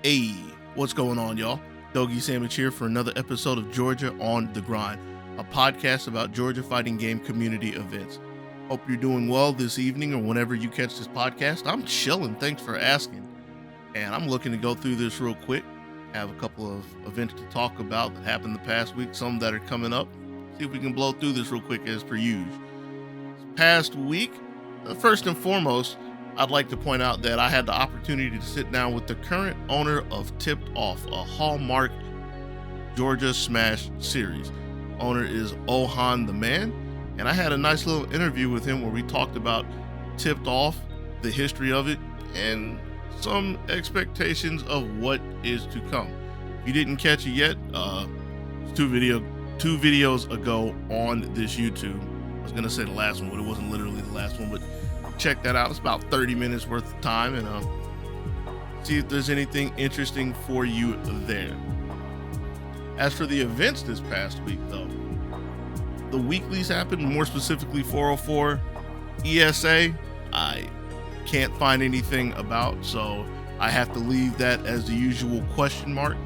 Hey, what's going on, y'all? Dogysamich here for another episode of Georgia on the Grind, a podcast about Georgia fighting game community events. Hope you're doing well this evening or whenever you catch this podcast. I'm chilling, thanks for asking. And I'm looking to go through this real quick. Have a couple of events to talk about that happened the past week, some that are coming up. See if we can blow through this real quick as per usual. Past week, first and foremost, I'd like to point out that I had the opportunity to sit down with the current owner of Tipped Off, a hallmark Georgia Smash series. Owner is Ohan the Man, and I had a nice little interview with him where we talked about Tipped Off, the history of it, and some expectations of what is to come. If you didn't catch it yet, two videos ago on this YouTube. I was gonna say the last one, but it wasn't literally the last one, but check that out. It's about 30 minutes worth of time, and see if there's anything interesting for you there. As for the events this past week, though, the weeklies happened, more specifically 404. ESA, I can't find anything about, so I have to leave that as the usual question mark.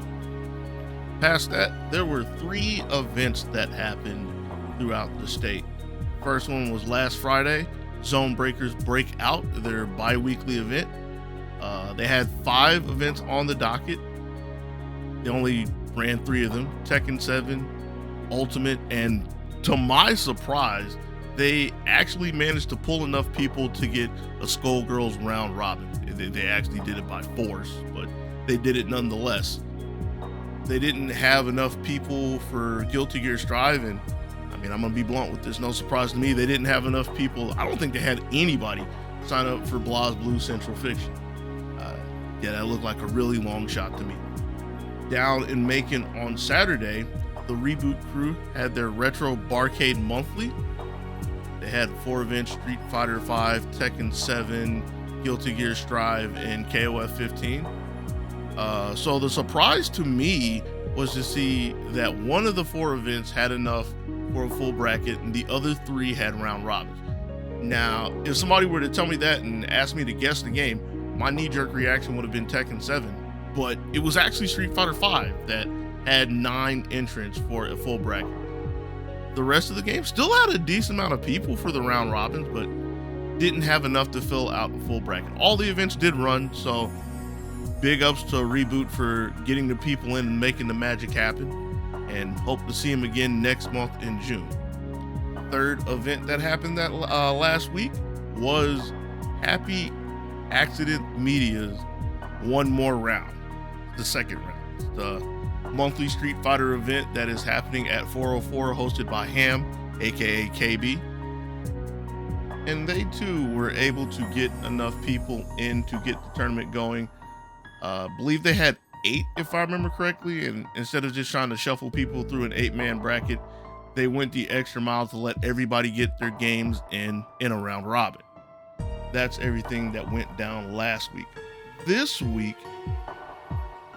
Past that, there were 3 events that happened throughout the state. First one was last Friday. Zone Breakers break out their bi-weekly event. They had 5 events on the docket. They only ran 3 of them: Tekken 7, Ultimate, and to my surprise, they actually managed to pull enough people to get a Skullgirls round robin. They actually did it by force, but they did it nonetheless. They didn't have enough people for Guilty Gear Strive, and I'm gonna be blunt with this, no surprise to me, they didn't have enough people. I don't think they had anybody sign up for Blah's Blue Central Fiction. Yeah, that looked like a really long shot to me. Down in Macon on Saturday, the Reboot crew had their Retro Barricade Monthly. They had 4 events: Street Fighter 5, Tekken 7, Guilty Gear Strive, and KOF 15. So the surprise to me was to see that one of the 4 events had enough for a full bracket and the other 3 had round robins. Now, if somebody were to tell me that and ask me to guess the game, my knee-jerk reaction would have been Tekken 7, but it was actually Street Fighter 5 that had 9 entrants for a full bracket. The rest of the game still had a decent amount of people for the round robins, but didn't have enough to fill out a full bracket. All the events did run, so big ups to Reboot for getting the people in and making the magic happen, and hope to see him again next month in June. Third event that happened that last week was Happy Accident Media's One More Round, the second round. It's the monthly Street Fighter event that is happening at 404, hosted by Ham, aka KB. And they too were able to get enough people in to get the tournament going. Believe they had 8, if I remember correctly, and instead of just trying to shuffle people through an 8-man bracket, they went the extra mile to let everybody get their games in a round robin. That's everything that went down last week. This week,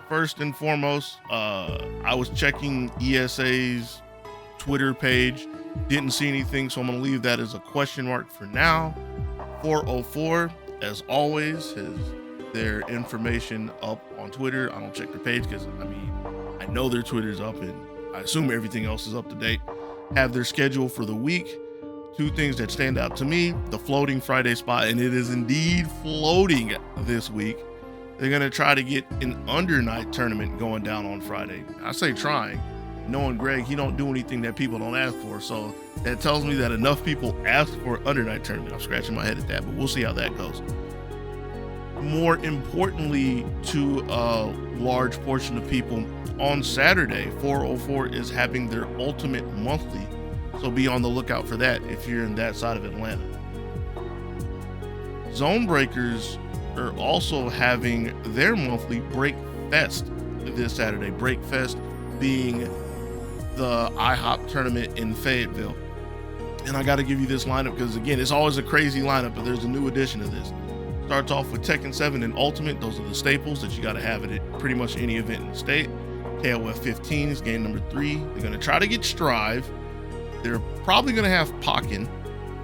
first and foremost, I was checking ESA's Twitter page, didn't see anything, so I'm gonna leave that as a question mark for now. 404, as always, has their information up on Twitter. I don't check their page because I know their Twitter's up and I assume everything else is up to date. Have their schedule for the week. 2 things that stand out to me: the floating Friday spot, and it is indeed floating this week. They're gonna try to get an under night tournament going down on Friday. I say trying, knowing Greg, he don't do anything that people don't ask for, so that tells me that enough people asked for an under night tournament. I'm scratching my head at that, but we'll see how that goes. More importantly, to a large portion of people, on Saturday, 404 is having their Ultimate Monthly, so be on the lookout for that if you're in that side of Atlanta. Zone Breakers are also having their monthly Break Fest this Saturday. Break Fest being the IHOP tournament in Fayetteville. And I got to give you this lineup because, again, it's always a crazy lineup, but there's a new addition to this. Starts off with Tekken 7 and Ultimate. Those are the staples that you got to have at pretty much any event in the state. KOF 15 is game number 3. They're going to try to get Strive. They're probably going to have Pokken,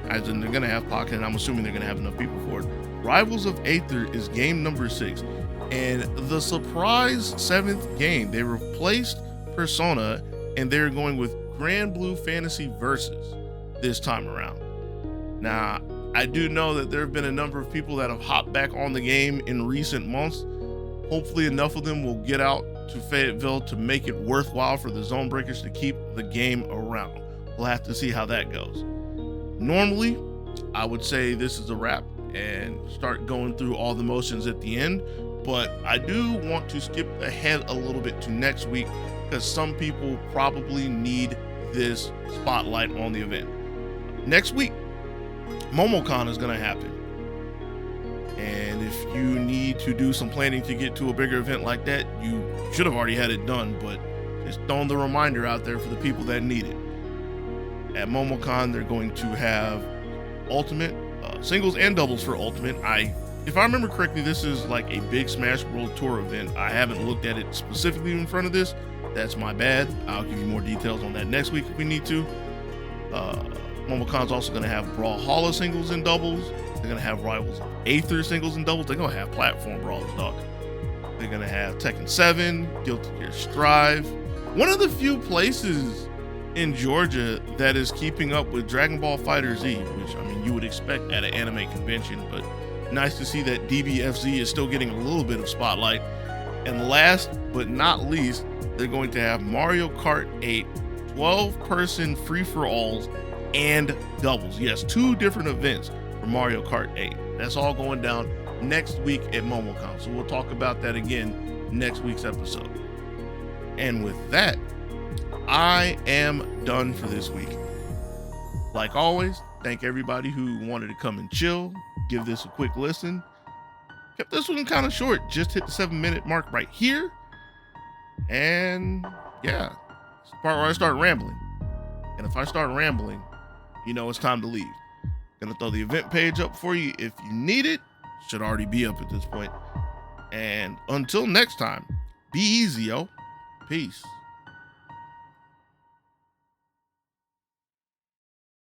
as in they're going to have Pokken, and I'm assuming they're going to have enough people for it. Rivals of Aether is game number 6. And the surprise 7th game, they replaced Persona and they're going with Grand Blue Fantasy Versus this time around. Now, I do know that there have been a number of people that have hopped back on the game in recent months. Hopefully enough of them will get out to Fayetteville to make it worthwhile for the Zone Breakers to keep the game around. We'll have to see how that goes. Normally, I would say this is a wrap and start going through all the motions at the end, but I do want to skip ahead a little bit to next week because some people probably need this spotlight on the event. Next week, MomoCon is going to happen. And if you need to do some planning to get to a bigger event like that, you should have already had it done, but just throwing the reminder out there for the people that need it. At MomoCon, they're going to have Ultimate, singles and doubles for Ultimate. If I remember correctly, this is like a big Smash World Tour event. I haven't looked at it specifically in front of this. That's my bad. I'll give you more details on that next week if we need to. MomoCon's also going to have Brawlhalla singles and doubles. They're going to have Rivals Aether singles and doubles. They're going to have platform brawls, dog. They're going to have Tekken 7, Guilty Gear Strive. One of the few places in Georgia that is keeping up with Dragon Ball FighterZ, which, I mean, you would expect at an anime convention, but nice to see that DBFZ is still getting a little bit of spotlight. And last but not least, they're going to have Mario Kart 8 12-person free-for-alls and doubles. Yes, 2 different events for Mario Kart 8. That's all going down next week at MomoCon. So we'll talk about that again next week's episode. And with that, I am done for this week. Like always, thank everybody who wanted to come and chill, give this a quick listen. Kept this one kind of short, just hit the 7-minute mark right here. And yeah, it's the part where I start rambling. And if I start rambling, you know it's time to leave. Gonna throw the event page up for you if you need it. Should already be up at this point. And until next time, be easy, yo. Peace.